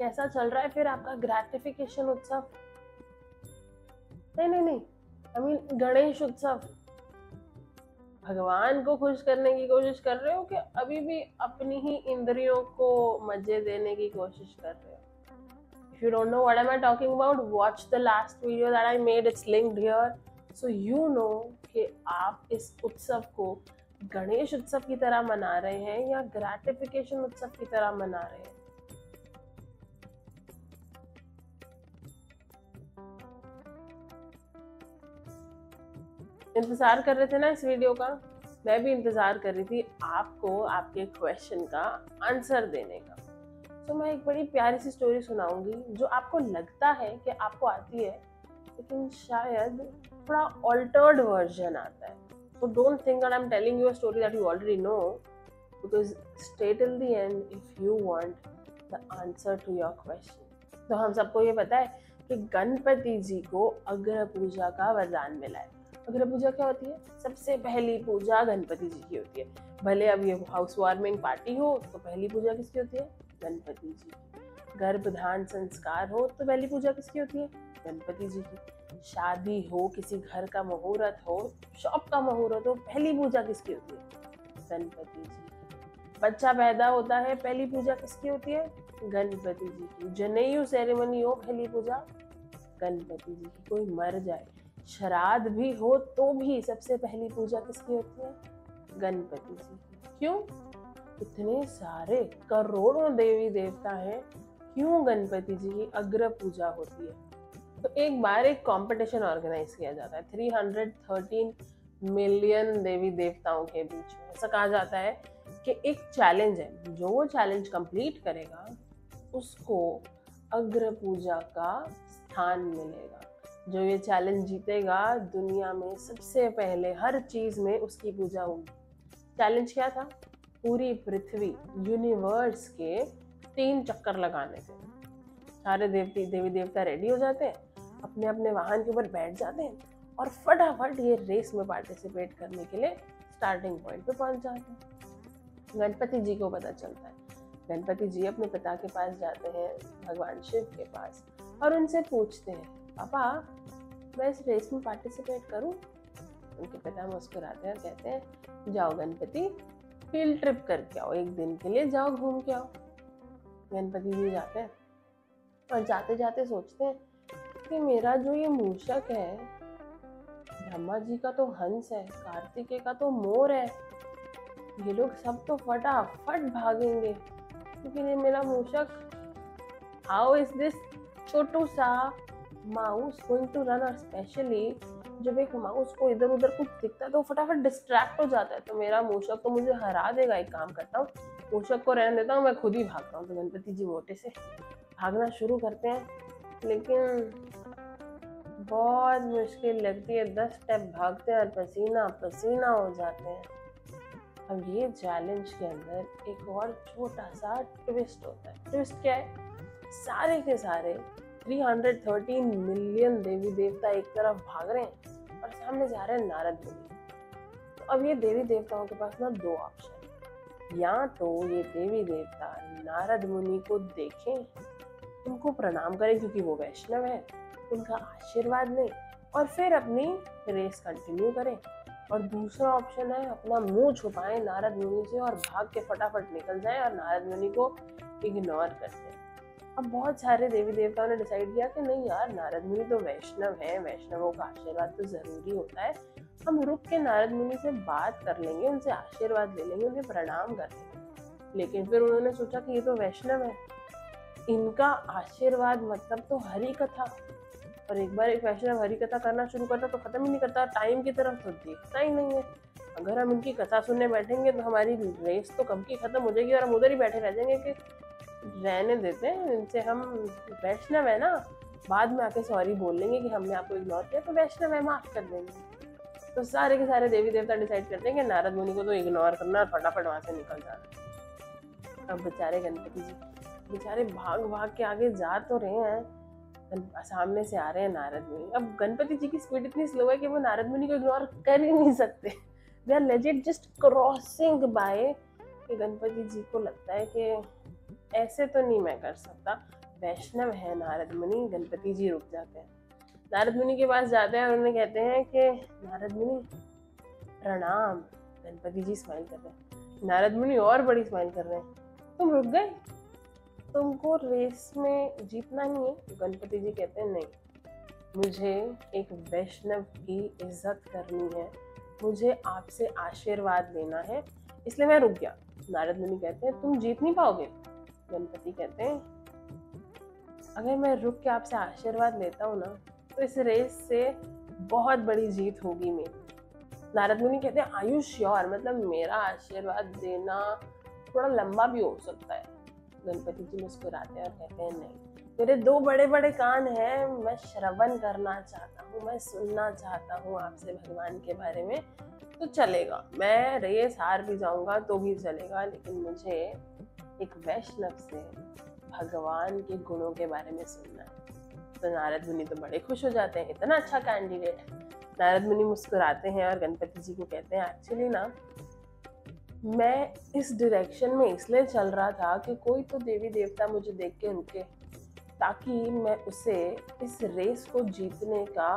कैसा चल रहा है फिर आपका ग्रेटिफिकेशन उत्सव? नहीं, आई मीन गणेश उत्सव। भगवान को खुश करने की कोशिश कर रहे हो कि अभी भी अपनी ही इंद्रियों को मजे देने की कोशिश कर रहे हो? If you don't know what am I talking about, watch the last video that I made. It's linked here. So you know कि आप इस उत्सव को गणेश उत्सव की तरह मना रहे हैं या ग्रेटिफिकेशन उत्सव की तरह मना रहे हैं। इंतजार कर रहे थे ना इस वीडियो का? मैं भी इंतजार कर रही थी आपको आपके क्वेश्चन का आंसर देने का। तो मैं एक बड़ी प्यारी सी स्टोरी सुनाऊंगी जो आपको लगता है कि आपको आती है, लेकिन शायद थोड़ा ऑल्टर्ड वर्जन आता है। So don't think that I'm telling you a story that you already know, because stay till the end if you want the answer to your question. तो हम सबको ये पता है कि गणपति जी को अग्र पूजा का वरदान मिला है। अग्र पूजा क्या होती है? सबसे पहली पूजा गणपति जी की होती है। भले अब ये हाउस वार्मिंग पार्टी हो तो पहली पूजा किसकी होती है? गणपति जी की। गर्भधान संस्कार हो तो पहली पूजा किसकी होती है? गणपति जी की। शादी हो, किसी घर का मुहूर्त हो, शॉप का मुहूर्त हो, पहली पूजा किसकी होती है? गणपति जी की। बच्चा पैदा होता है, पहली पूजा किसकी होती है? गणपति जी की। जनेयू सेरेमनी हो, पहली पूजा गणपति जी की। कोई मर जाए, श्राद्ध भी हो तो भी सबसे पहली पूजा किसकी होती है? गणपति जी की। क्यों? इतने सारे करोड़ों देवी देवता हैं, क्यों गणपति जी की अग्र पूजा होती है? तो एक बार एक कंपटीशन ऑर्गेनाइज किया जाता है 313 मिलियन देवी देवताओं के बीच में। ऐसा कहा जाता है कि एक चैलेंज है, जो वो चैलेंज कंप्लीट करेगा उसको अग्र पूजा का स्थान मिलेगा। जो ये चैलेंज जीतेगा दुनिया में सबसे पहले हर चीज में उसकी पूजा होगी। चैलेंज क्या था? पूरी पृथ्वी यूनिवर्स के 3 चक्कर लगाने थे। सारे देवी देवता रेडी हो जाते हैं, अपने अपने वाहन के ऊपर बैठ जाते हैं और फटाफट ये रेस में पार्टिसिपेट करने के लिए स्टार्टिंग पॉइंट पे पहुंच जाते हैं। गणपति जी को पता चलता है। गणपति जी अपने पिता के पास जाते हैं, भगवान शिव के पास, और उनसे पूछते हैं, पापा मैं इस रेस में पार्टिसिपेट करूं? उनके पिता मुस्कुराते हैं और कहते हैं, जाओ गणपति, फील्ड ट्रिप करके आओ, एक दिन के लिए जाओ, घूम के आओ। गणपति जी जाते हैं और जाते जाते सोचते हैं कि मेरा जो ये मूषक है, ब्रह्मा जी का तो हंस है, कार्तिकेय का तो मोर है, ये लोग सब तो फटाफट भागेंगे, लेकिन ये मेरा मूषक, हाउ इज दिस छोटू सा माउस गोइंग टू रन? और स्पेशली जब एक माउस को इधर उधर कुछ दिखता है तो फटाफट डिस्ट्रैक्ट हो जाता है, तो मेरा मूषक तो मुझे हरा देगा। एक काम करता हूँ, मूषक को रहने देता हूँ, मैं खुद ही भागता हूँ। तो गणपति जी मोटे से भागना शुरू करते हैं, लेकिन बहुत मुश्किल लगती है। 10 स्टेप भागते हैं और पसीना पसीना हो जाते हैं। अब ये चैलेंज के अंदर एक और छोटा सा ट्विस्ट होता है। ट्विस्ट क्या है? सारे के सारे 313 मिलियन देवी देवता एक तरफ भाग रहे हैं और सामने जा रहे हैं नारद मुनि। तो अब ये देवी देवताओं के पास ना 2 ऑप्शन, या तो ये देवी देवता नारद मुनि को देखें, उनको प्रणाम करें क्योंकि वो वैष्णव है, उनका आशीर्वाद लें और फिर अपनी रेस कंटिन्यू करें, और दूसरा ऑप्शन है अपना मुंह छुपाएं नारद मुनि से और भाग के फटाफट निकल जाएं और नारद मुनि को इग्नोर कर दें। अब बहुत सारे देवी देवताओं ने डिसाइड किया कि नहीं यार, नारद मुनि तो वैष्णव है, वैष्णवों का आशीर्वाद तो जरूरी होता है, हम रुक के नारद मुनि से बात कर लेंगे, उनसे आशीर्वाद ले लेंगे, उन्हें प्रणाम कर लेंगे। लेकिन फिर उन्होंने सोचा कि ये तो वैष्णव है, इनका आशीर्वाद मतलब तो हरि कथा, और एक बार एक वैष्णव हरि कथा करना शुरू करता तो खत्म ही नहीं करता, टाइम की तरफ तो देखता ही नहीं है। अगर हम इनकी कथा सुनने बैठेंगे तो हमारी रेस तो कब की खत्म हो जाएगी और हम उधर ही बैठे रह जाएंगे कि रहने देते हैं इनसे, हम वैष्णव है ना, बाद में आके सॉरी बोल लेंगे कि हमने आपको इग्नोर किया, तो वैष्णव है, माफ कर देंगे। तो सारे के सारे देवी देवता डिसाइड करते हैं कि नारद मुनि को तो इग्नोर करना और फटाफट वहां से निकल जाना। अब बेचारे गणपति जी बेचारे भाग भाग के आगे जा तो रहे हैं, सामने से आ रहे हैं नारद मुनि। अब गणपति जी की स्पीड इतनी स्लो है कि वो नारद मुनि को इग्नोर कर ही नहीं सकते, they are legit just crossing by. Ganpati ji को लगता है कि ऐसे तो नहीं मैं कर सकता, वैष्णव है नारद मुनि। गणपति जी रुक जाते हैं, नारद मुनि के पास जाते हैं और उन्हें कहते हैं कि नारद मुनि प्रणाम। गणपति जी स्माइल कर रहे हैं, नारद मुनि और बड़ी स्माइल कर रहे हैं, तुम रुक गए, तुमको रेस में जीतना नहीं है? गणपति जी कहते हैं नहीं, मुझे एक वैष्णव की इज्जत करनी है, मुझे आपसे आशीर्वाद लेना है, इसलिए मैं रुक गया। नारद मुनि कहते हैं तुम जीत नहीं पाओगे। गणपति कहते हैं अगर मैं रुक के आपसे आशीर्वाद लेता हूँ ना तो इस रेस से बहुत बड़ी जीत होगी मेरी। नारद मुनि कहते हैं आर यू श्योर, मतलब मेरा आशीर्वाद देना थोड़ा लंबा भी हो सकता है। गणपति जी मुस्कुराते हैं और कहते हैं नहीं, मेरे दो बड़े बड़े कान हैं, मैं श्रवण करना चाहता हूँ, मैं सुनना चाहता हूँ आपसे भगवान के बारे में, तो चलेगा, मैं रेस हार भी जाऊंगा तो भी चलेगा, लेकिन मुझे एक वैष्णव से भगवान के गुणों के बारे में सुनना है। तो नारद मुनि तो बड़े खुश हो जाते हैं, इतना अच्छा कैंडिडेट है। नारद मुनि मुस्कुराते हैं और गणपति जी को कहते हैं एक्चुअली ना मैं इस डायरेक्शन में इसलिए चल रहा था कि कोई तो देवी देवता मुझे देख के रुके, ताकि मैं उसे इस रेस को जीतने का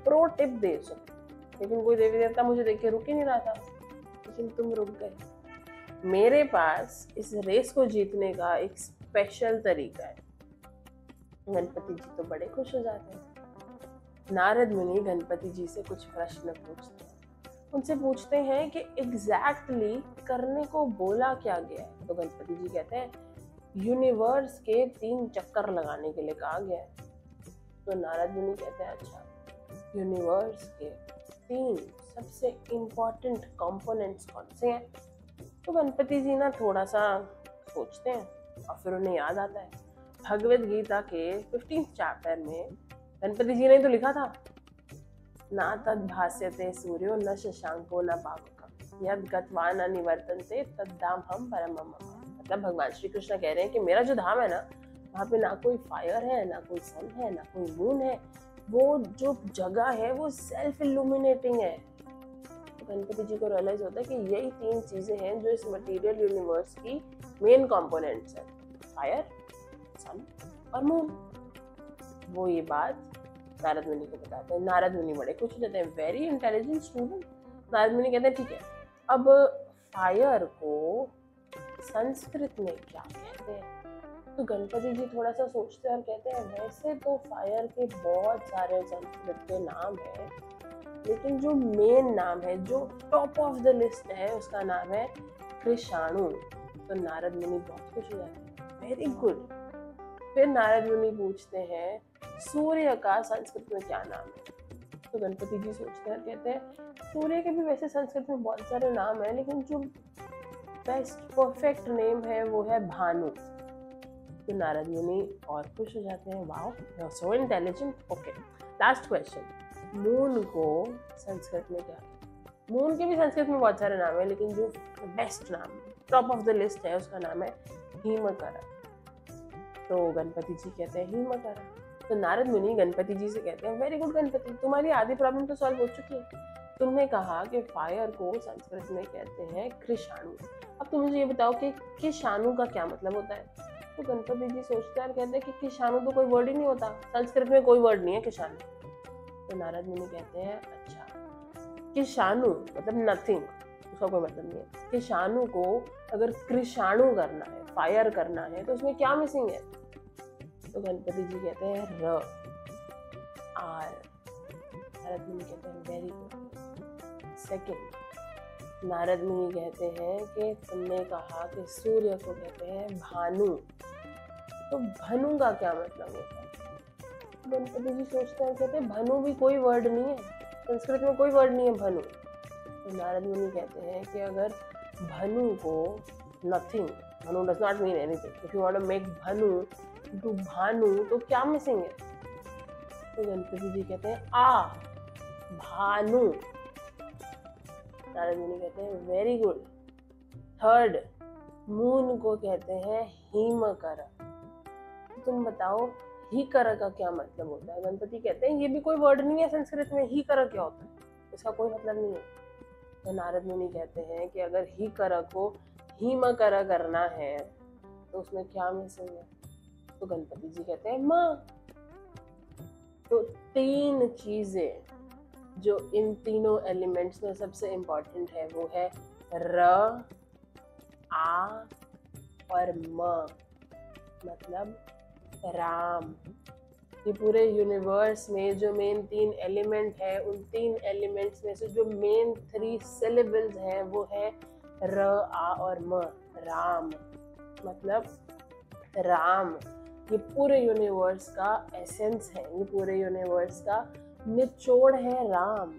प्रो टिप दे सकूं, लेकिन कोई देवी देवता मुझे देख के रुक ही नहीं रहा था, लेकिन तुम रुक गए। मेरे पास इस रेस को जीतने का एक स्पेशल तरीका है। गणपति जी तो बड़े खुश हो जाते हैं। नारद मुनि गणपति जी से कुछ प्रश्न पूछते हैं, उनसे पूछते हैं कि एग्जैक्टली करने को बोला क्या गया है। तो गणपति जी कहते हैं यूनिवर्स के 3 चक्कर लगाने के लिए कहा गया है। तो नारद मुनि कहते हैं अच्छा, यूनिवर्स के 3 सबसे इम्पोर्टेंट कंपोनेंट्स कौन से हैं? तो गणपति जी ना थोड़ा सा सोचते हैं और फिर उन्हें याद आता है भगवद गीता के 15th चैप्टर में गणपति जी ने तो लिखा था ना तद भास्यते सूर्यो न शशांको न पावकः यद गत्वा न निवर्तन्ते तद्धाम हम परमं मम। मतलब भगवान श्री कृष्ण कह रहे हैं कि मेरा जो धाम है ना, वहाँ पे ना कोई फायर है, ना कोई सन है, ना कोई मून है, वो जो जगह है वो सेल्फ इल्यूमिनेटिंग है। तो गणपति जी को रियलाइज होता है कि यही 3 चीजें हैं जो इस मटेरियल यूनिवर्स की मेन कंपोनेंट्स हैं, फायर, सन और मून। वो ये बात नारद मुनि को बताते हैं। नारद मुनि बड़े खुश हो जाते हैं, वेरी इंटेलिजेंट स्टूडेंट। नारद मुनि कहते हैं ठीक है, अब फायर को संस्कृत में क्या कहते हैं? तो गणपति जी थोड़ा सा सोचते हैं और कहते हैं वैसे तो फायर के बहुत सारे संस्कृत के नाम हैं, लेकिन जो मेन नाम है, जो टॉप ऑफ द लिस्ट है, उसका नाम है कृषाणु। तो नारद मुनि बहुत खुश हो जाते हैं, वेरी गुड। फिर नारद मुनि पूछते हैं सूर्य का संस्कृत में क्या नाम है? तो गणपति जी सोचते हैं और कहते हैं सूर्य के भी वैसे संस्कृत में बहुत सारे नाम हैं, लेकिन जो बेस्ट परफेक्ट नेम है वो है भानु। तो नारद मुनि और खुश हो जाते हैं, wow you are so intelligent. Okay, last question, moon को संस्कृत में क्या? मून के भी संस्कृत में बहुत सारे नाम है, लेकिन जो बेस्ट नाम टॉप ऑफ द लिस्ट है उसका नाम है हिमकर। तो गणपति जी कहते हैं हिमकर। तो नारद मुनि गणपति जी से कहते हैं वेरी गुड गणपति, तुम्हारी आधी प्रॉब्लम तो सॉल्व हो चुकी है। तुमने कहा कि फायर को संस्कृत में कहते हैं कृषाणु, अब तुम मुझे ये बताओ कि कृषाणु का क्या मतलब होता है? तो गणपति जी सोचते हैं और कहते हैं कि कृषाणु तो कोई वर्ड ही नहीं होता, संस्कृत में कोई वर्ड नहीं है कृषाणु। तो नारद मुनि कहते हैं अच्छा, कृषाणु मतलब नथिंग, उसका कोई मतलब नहीं है। कृषाणु को अगर कृषाणु करना है, फायर करना है, तो उसमें क्या मिसिंग है? तो गणपति जी कहते हैं र आर। नारद मुनि कहते हैं वेरी गुड। सेकंड, नारद मुनि कहते हैं कि तुमने कहा कि सूर्य को कहते हैं भानु, तो भानु का क्या मतलब होता है? गणपति जी सोचते हैं, कहते हैं भानु भी कोई वर्ड नहीं है, संस्कृत में कोई वर्ड नहीं है भानु। तो नारद मुनि कहते हैं कि अगर भानु को nothing, Bhanu does not mean anything, if you want to make Bhanu to Bhanu, तो क्या मिसिंग है? तो गणपति जी कहते हैं आ भानु। नारद मुनि कहते हैं वेरी गुड। थर्ड, मून को कहते हैं हिमकर, तुम बताओ ही कर का क्या मतलब होता है? गणपति कहते हैं ये भी कोई वर्ड नहीं है संस्कृत में, ही कर क्या होता है, इसका कोई मतलब नहीं है। तो नारद मुनि कहते हैं कि अगर ही कर को हिम कर करना है तो उसमें क्या मिसिंग है? तो गणपति जी कहते हैं माँ। तो 3 चीजें जो इन तीनों एलिमेंट्स में सबसे इम्पोर्टेंट है वो है र, आ और म, मतलब राम। ये पूरे यूनिवर्स में जो मेन 3 एलिमेंट है, उन 3 एलिमेंट्स में से जो मेन 3 सिलेबल्स हैं वो है र, आ और म, राम। मतलब राम ये पूरे यूनिवर्स का एसेंस है, ये पूरे यूनिवर्स का निचोड़ है राम।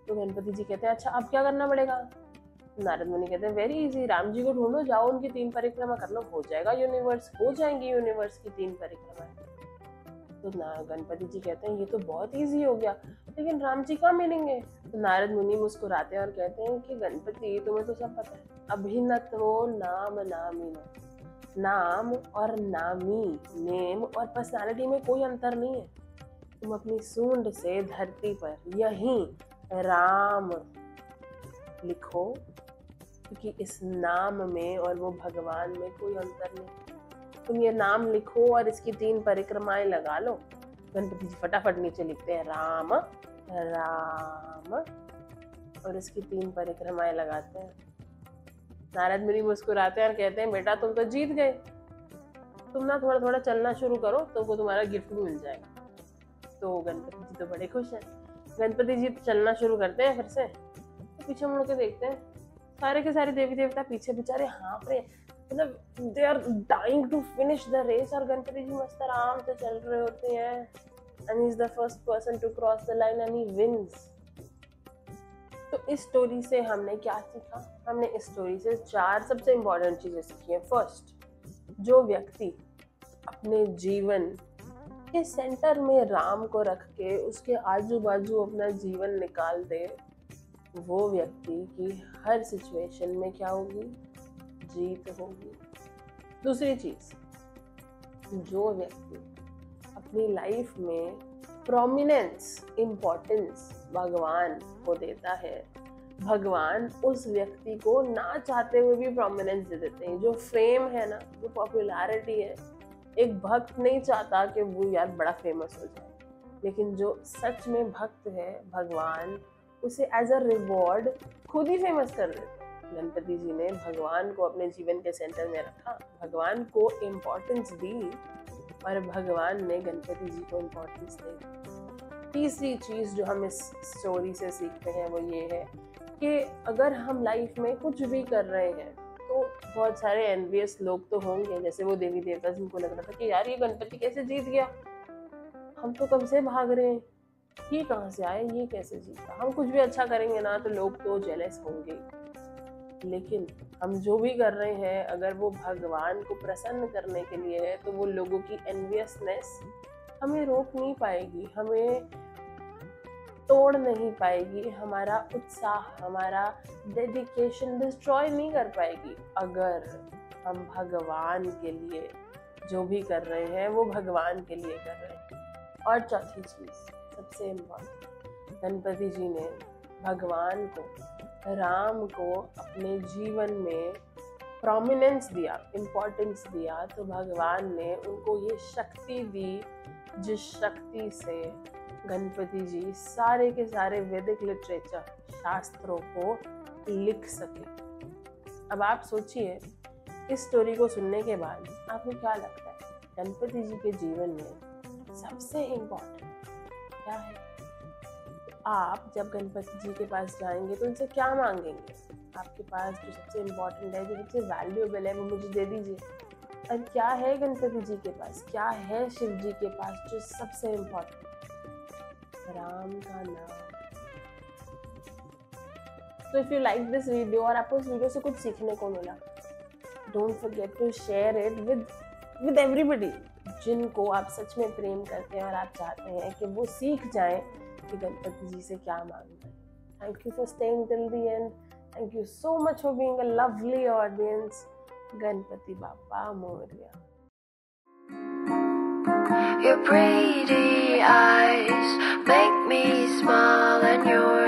तो गणपति जी कहते हैं अच्छा अब क्या करना पड़ेगा? नारद मुनि कहते हैं वेरी इजी, राम जी को ढूंढो, जाओ उनकी 3 परिक्रमा कर लो, हो जाएगा यूनिवर्स, हो जाएंगी यूनिवर्स की 3 परिक्रमा। तो गणपति जी कहते हैं ये तो बहुत इजी हो गया, लेकिन राम जी कहाँ मिलेंगे? तो नारद मुनि मुस्कुराते हैं और कहते हैं कि गणपति तुम्हें तो सब पता है, अभिनत्वो नाम नामिनो, नाम और नामी, नेम और पर्सनालिटी में कोई अंतर नहीं है। तुम अपनी सूंड से धरती पर यहीं राम लिखो, क्योंकि इस नाम में और वो भगवान में कोई अंतर नहीं। तुम ये नाम लिखो और इसकी 3 परिक्रमाएं लगा लो। गणपति जी फटाफट नीचे लिखते हैं राम राम और इसकी 3 परिक्रमाएं लगाते हैं। नारद मुनि मुस्कुराते हैं और कहते हैं बेटा तुम तो जीत गए, तुम ना थोड़ा थोड़ा चलना शुरू करो, तुमको तुम्हारा गिफ्ट भी मिल जाएगा। तो गणपति जी तो बड़े खुश हैं। गणपति जी चलना शुरू करते हैं फिर से, तो पीछे मुड़ के देखते हैं सारे के सारे देवी देवता पीछे बेचारे हाँफ रहे, मतलब they are dying to finish the race, और गणपति जी मस्त आराम से चल रहे होते हैं and he is the first person to cross the line and he wins. तो इस स्टोरी से हमने क्या सीखा? हमने इस स्टोरी से 4 सबसे इम्पोर्टेंट चीजें सीखी हैं। फर्स्ट, जो व्यक्ति अपने जीवन के सेंटर में राम को रख के उसके आजू बाजू अपना जीवन निकाल दे, वो व्यक्ति की हर सिचुएशन में क्या होगी? जीत होगी। दूसरी चीज, जो व्यक्ति अपनी लाइफ में प्रोमिनेंस, इम्पोर्टेंस भगवान को देता है, भगवान उस व्यक्ति को ना चाहते हुए भी प्रोमिनेंस दे देते हैं। जो फेम है ना, जो पॉपुलैरिटी है, एक भक्त नहीं चाहता कि वो यार बड़ा फेमस हो जाए, लेकिन जो सच में भक्त है भगवान उसे एज अ रिवॉर्ड खुद ही फेमस कर देते हैं। गणपति जी ने भगवान को अपने जीवन के सेंटर में रखा, भगवान को इम्पोर्टेंस दी और भगवान ने गणपति जी को इम्पोर्टेंस दी। तीसरी चीज जो हम इस स्टोरी से सीखते हैं वो ये है कि अगर हम लाइफ में कुछ भी कर रहे हैं तो बहुत सारे एनवियस लोग तो होंगे, जैसे वो देवी देवता जिनको लग रहा था कि यार ये गणपति कैसे जीत गया, हम तो कब से भाग रहे हैं, ये कहाँ से आए, ये कैसे जीता। हम कुछ भी अच्छा करेंगे ना तो लोग तो जेलस होंगे, लेकिन हम जो भी कर रहे हैं अगर वो भगवान को प्रसन्न करने के लिए है तो वो लोगों की एनवियसनेस हमें रोक नहीं पाएगी, हमें तोड़ नहीं पाएगी, हमारा उत्साह, हमारा डेडिकेशन डिस्ट्रॉय नहीं कर पाएगी। अगर हम भगवान के लिए जो भी कर रहे हैं वो भगवान के लिए कर रहे हैं। और चौथी चीज सबसे इम्पोर्टेंट, गणपति जी ने भगवान को, राम को अपने जीवन में प्रोमिनेंस दिया, इम्पोर्टेंस दिया, तो भगवान ने उनको ये शक्ति दी जिस शक्ति से गणपति जी सारे के सारे वैदिक लिटरेचर, शास्त्रों को लिख सके। अब आप सोचिए इस स्टोरी को सुनने के बाद आपको क्या लगता है गणपति जी के जीवन में सबसे इम्पोर्टेंट क्या है? आप जब गणपति जी के पास जाएंगे तो उनसे क्या मांगेंगे? आपके पास जो सबसे इम्पोर्टेंट है, जो सबसे वैल्यूएबल है, वो मुझे दे दीजिए। और क्या है गणपति जी के पास, क्या है शिव जी के पास जो सबसे इम्पोर्टेंट? राम का नाम। तो if you like this video और आपको इस वीडियो से कुछ सीखने को मिला, don't forget to share it with everybody जिनको आप सच में प्रेम करते हैं और आप चाहते हैं कि वो सीख जाएं कि गणपति जी से क्या मांगना है। Thank you for staying till the end. Thank you so much for being a lovely audience. Ganpati Bappa Morya. Your pretty eyes make me smile and your